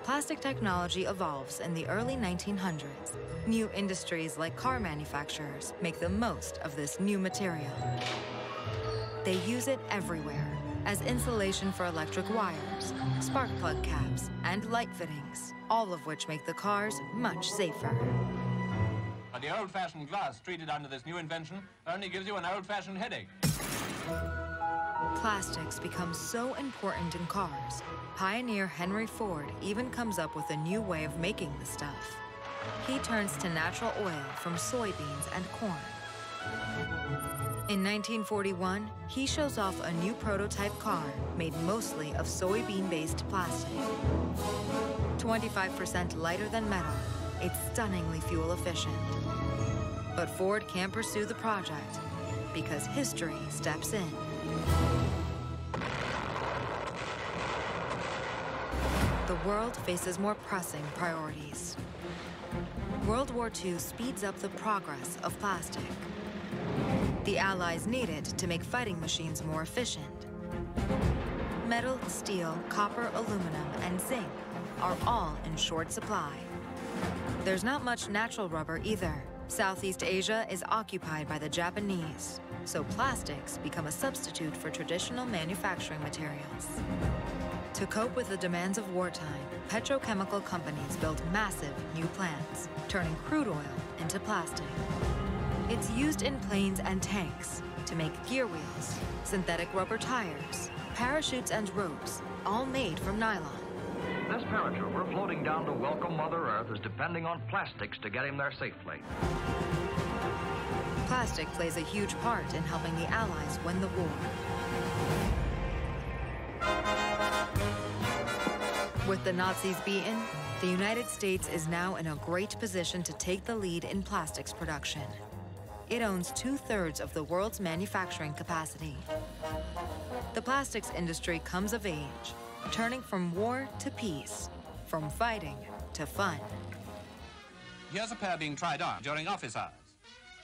plastic technology evolves in the early 1900s. New industries like car manufacturers make the most of this new material. They use it everywhere as insulation for electric wires, spark plug caps, and light fittings, all of which make the cars much safer. But the old-fashioned glass treated under this new invention only gives you an old-fashioned headache. Plastics become so important in cars, pioneer Henry Ford even comes up with a new way of making the stuff. He turns to natural oil from soybeans and corn. In 1941, he shows off a new prototype car made mostly of soybean-based plastic. 25% lighter than metal, it's stunningly fuel efficient. But Ford can't pursue the project because history steps in. The world faces more pressing priorities. World War II speeds up the progress of plastic. The Allies need it to make fighting machines more efficient. Metal, steel, copper, aluminum, and zinc are all in short supply. There's not much natural rubber either. Southeast Asia is occupied by the Japanese, so plastics become a substitute for traditional manufacturing materials. To cope with the demands of wartime, petrochemical companies build massive new plants, turning crude oil into plastic. It's used in planes and tanks to make gear wheels, synthetic rubber tires, parachutes and ropes, all made from nylon. This paratrooper floating down to welcome Mother Earth is depending on plastics to get him there safely. Plastic plays a huge part in helping the Allies win the war. With the Nazis beaten, the United States is now in a great position to take the lead in plastics production. It owns 2/3 of the world's manufacturing capacity. The plastics industry comes of age, turning from war to peace, from fighting to fun. Here's a pair being tried on during office hours.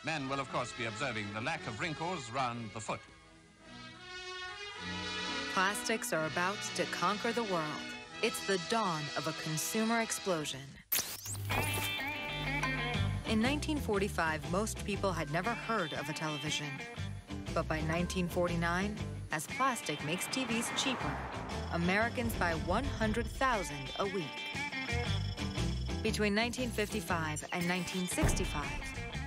Men will, of course, be observing the lack of wrinkles round the foot. Plastics are about to conquer the world. It's the dawn of a consumer explosion. In 1945, most people had never heard of a television. But by 1949, as plastic makes TVs cheaper, Americans buy 100,000 a week. Between 1955 and 1965,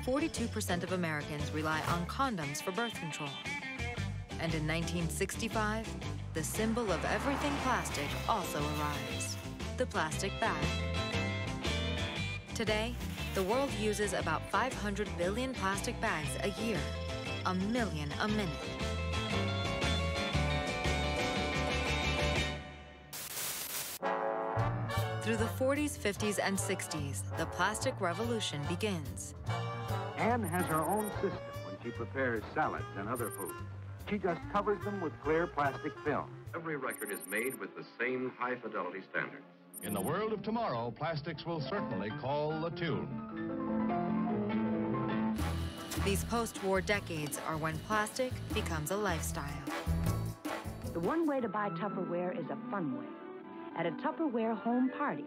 42% of Americans rely on condoms for birth control. And in 1965, the symbol of everything plastic also arrives, the plastic bag. Today, the world uses about 500 billion plastic bags a year, 1 million a minute. Through the 40s, 50s, and 60s, the plastic revolution begins. Anne has her own system when she prepares salads and other food. She just covers them with clear plastic film. Every record is made with the same high-fidelity standards. In the world of tomorrow, plastics will certainly call the tune. These post-war decades are when plastic becomes a lifestyle. The one way to buy Tupperware is a fun way. At a Tupperware home party.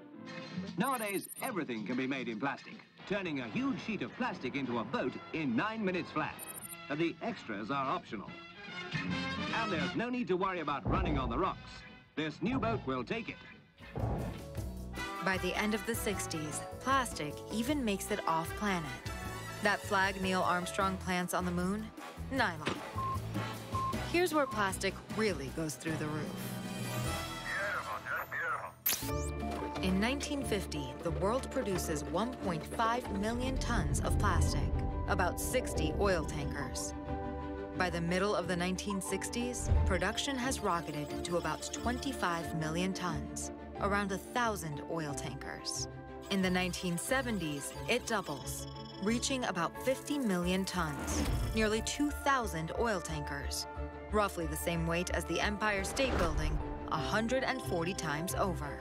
Nowadays, everything can be made in plastic, turning a huge sheet of plastic into a boat in 9 minutes flat. And the extras are optional. And there's no need to worry about running on the rocks. This new boat will take it. By the end of the 60s, plastic even makes it off-planet. That flag Neil Armstrong plants on the moon? Nylon. Here's where plastic really goes through the roof. In 1950, the world produces 1.5 million tons of plastic, about 60 oil tankers. By the middle of the 1960s, production has rocketed to about 25 million tons, around 1,000 oil tankers. In the 1970s, it doubles, reaching about 50 million tons, nearly 2,000 oil tankers, roughly the same weight as the Empire State Building, 140 times over.